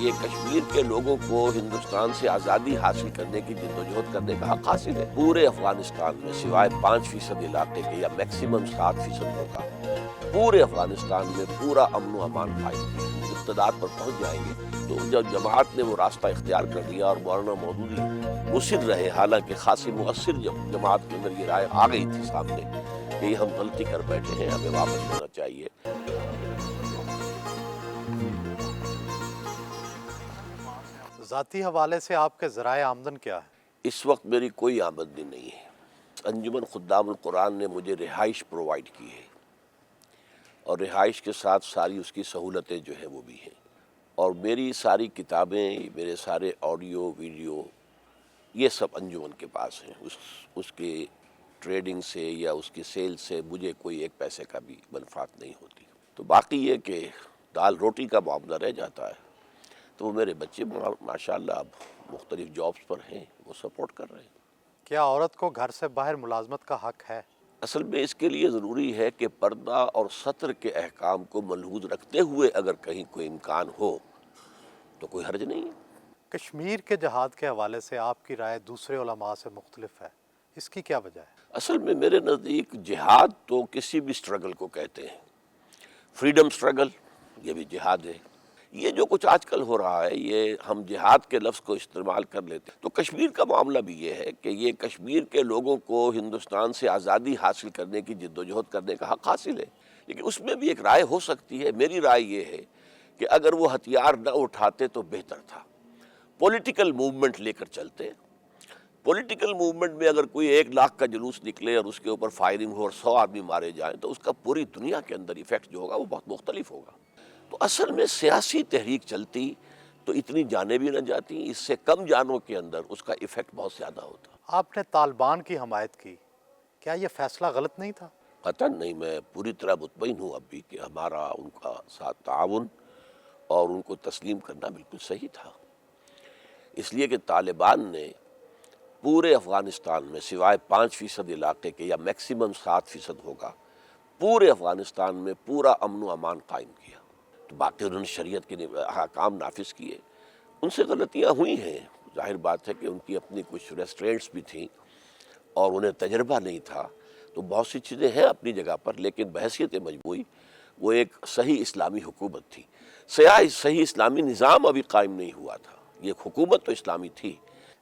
یہ کشمیر کے لوگوں کو ہندوستان سے آزادی حاصل کرنے کی جدوجہد کرنے کا حق حاصل ہے۔ پورے افغانستان میں سوائے 5% علاقے کے یا میکسیمم 7% ہوگا، پورے افغانستان میں پورا امن و امان قائم اقتدار پر پہنچ جائیں گے۔ تو جب جماعت نے وہ راستہ اختیار کر لیا اور مولانا مودودی مصر رہے، حالانکہ خاصی مؤثر جماعت کے اندر یہ رائے آ گئی تھی سامنے کہ یہ ہم غلطی کر بیٹھے ہیں، ہمیں واپس ہونا چاہیے۔ ذاتی حوالے سے آپ کے ذرائع آمدن کیا ہے؟ اس وقت میری کوئی آمدنی نہیں ہے۔ انجمن خدام القرآن نے مجھے رہائش پرووائڈ کی ہے، اور رہائش کے ساتھ ساری اس کی سہولتیں جو ہیں وہ بھی ہیں، اور میری ساری کتابیں، میرے سارے آڈیو ویڈیو یہ سب انجمن کے پاس ہیں۔ اس کے ٹریڈنگ سے یا اس کی سیل سے مجھے کوئی ایک پیسے کا بھی منفعت نہیں ہوتی۔ تو باقی یہ کہ دال روٹی کا معاملہ رہ جاتا ہے، تو وہ میرے بچے ماشاءاللہ اب مختلف جابز پر ہیں، وہ سپورٹ کر رہے ہیں۔ کیا عورت کو گھر سے باہر ملازمت کا حق ہے؟ اصل میں اس کے لیے ضروری ہے کہ پردہ اور ستر کے احکام کو ملحوظ رکھتے ہوئے اگر کہیں کوئی امکان ہو تو کوئی حرج نہیں ہے۔ کشمیر کے جہاد کے حوالے سے آپ کی رائے دوسرے علماء سے مختلف ہے، اس کی کیا وجہ ہے؟ اصل میں میرے نزدیک جہاد تو کسی بھی سٹرگل کو کہتے ہیں۔ فریڈم سٹرگل یہ بھی جہاد ہے۔ یہ جو کچھ آج کل ہو رہا ہے، یہ ہم جہاد کے لفظ کو استعمال کر لیتے ہیں۔ تو کشمیر کا معاملہ بھی یہ ہے کہ یہ کشمیر کے لوگوں کو ہندوستان سے آزادی حاصل کرنے کی جدوجہد کرنے کا حق حاصل ہے، لیکن اس میں بھی ایک رائے ہو سکتی ہے۔ میری رائے یہ ہے کہ اگر وہ ہتھیار نہ اٹھاتے تو بہتر تھا، پولیٹیکل موومنٹ لے کر چلتے۔ پولیٹیکل موومنٹ میں اگر کوئی 1 لاکھ کا جلوس نکلے اور اس کے اوپر فائرنگ ہو اور 100 آدمی مارے جائیں تو اس کا پوری دنیا کے اندر ایفیکٹ جو ہوگا وہ بہت مختلف ہوگا۔ تو اصل میں سیاسی تحریک چلتی تو اتنی جانیں بھی نہ جاتی، اس سے کم جانوں کے اندر اس کا ایفیکٹ بہت زیادہ ہوتا۔ آپ نے طالبان کی حمایت کی، کیا یہ فیصلہ غلط نہیں تھا؟ قطعاً نہیں، میں پوری طرح مطمئن ہوں اب بھی کہ ہمارا ان کا ساتھ تعاون اور ان کو تسلیم کرنا بالکل صحیح تھا، اس لیے کہ طالبان نے پورے افغانستان میں سوائے 5% علاقے کے یا میکسیمم 7% ہوگا، پورے افغانستان میں پورا امن و امان قائم کیا۔ تو باقی انہوں نے شریعت کے احکام نافذ کیے، ان سے غلطیاں ہوئی ہیں، ظاہر بات ہے کہ ان کی اپنی کچھ ریسٹرینٹس بھی تھیں اور انہیں تجربہ نہیں تھا، تو بہت سی چیزیں ہیں اپنی جگہ پر، لیکن بحیثیت مجموعی وہ ایک صحیح اسلامی حکومت تھی۔ صحیح اسلامی نظام ابھی قائم نہیں ہوا تھا، یہ حکومت تو اسلامی تھی۔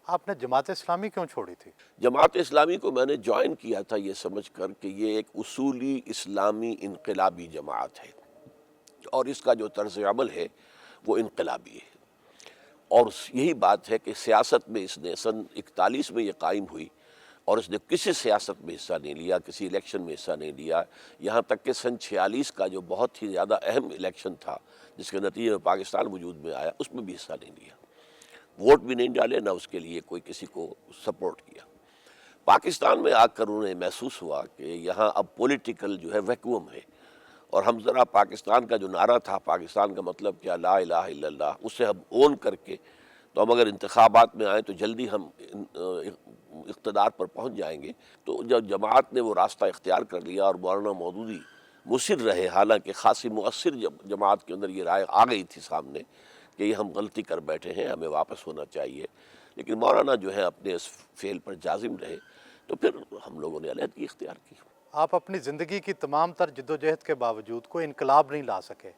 آپ نے جماعت اسلامی کیوں چھوڑی تھی؟ جماعت اسلامی کو میں نے جوائن کیا تھا یہ سمجھ کر کہ یہ ایک اصولی اسلامی انقلابی جماعت ہے، اور اس کا جو طرز عمل ہے وہ انقلابی ہے، اور یہی بات ہے کہ سیاست میں اس نے سن 41 میں یہ قائم ہوئی، اور اس نے کسی سیاست میں حصہ نہیں لیا، کسی الیکشن میں حصہ نہیں لیا، یہاں تک کہ سن 46 کا جو بہت ہی زیادہ اہم الیکشن تھا جس کے نتیجے میں پاکستان وجود میں آیا، اس میں بھی حصہ نہیں لیا، ووٹ بھی نہیں ڈالے، نہ اس کے لیے کوئی کسی کو سپورٹ کیا۔ پاکستان میں آ کر انہیں محسوس ہوا کہ یہاں اب پولیٹیکل جو ہے ویکوم ہے، اور ہم ذرا پاکستان کا جو نعرہ تھا، پاکستان کا مطلب کیا، لا الہ الا اللہ، اسے ہم اون کر کے تو ہم اگر انتخابات میں آئیں تو جلدی ہم اقتدار پر پہنچ جائیں گے۔ تو جب جماعت نے وہ راستہ اختیار کر لیا اور مولانا مودودی مصر رہے، حالانکہ خاصی مؤثر جماعت کے اندر یہ رائے آ گئی تھی سامنے کہ یہ ہم غلطی کر بیٹھے ہیں، ہمیں واپس ہونا چاہیے، لیکن مولانا جو ہے اپنے اس فعل پر جازم رہے، تو پھر ہم لوگوں نے علیحدگی اختیار کی۔ آپ اپنی زندگی کی تمام تر جدوجہد کے باوجود کوئی انقلاب نہیں لا سکے،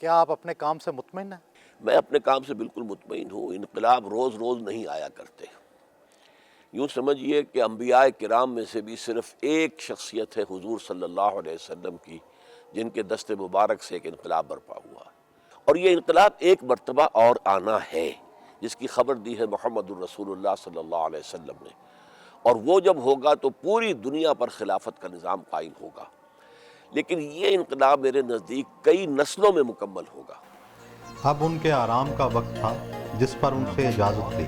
کیا آپ اپنے کام سے مطمئن ہیں؟ میں اپنے کام سے بالکل مطمئن ہوں۔ انقلاب روز روز نہیں آیا کرتے، یوں سمجھیے کہ انبیاء کرام میں سے بھی صرف ایک شخصیت ہے حضور صلی اللہ علیہ وسلم کی جن کے دست مبارک سے ایک انقلاب برپا ہوا، اور یہ انقلاب ایک مرتبہ اور آنا ہے، جس کی خبر دی ہے محمد الرسول اللہ صلی اللہ علیہ وسلم نے، اور وہ جب ہوگا تو پوری دنیا پر خلافت کا نظام قائم ہوگا، لیکن یہ انقلاب میرے نزدیک کئی نسلوں میں مکمل ہوگا۔ اب ان کے آرام کا وقت تھا جس پر ان سے اجازت لی۔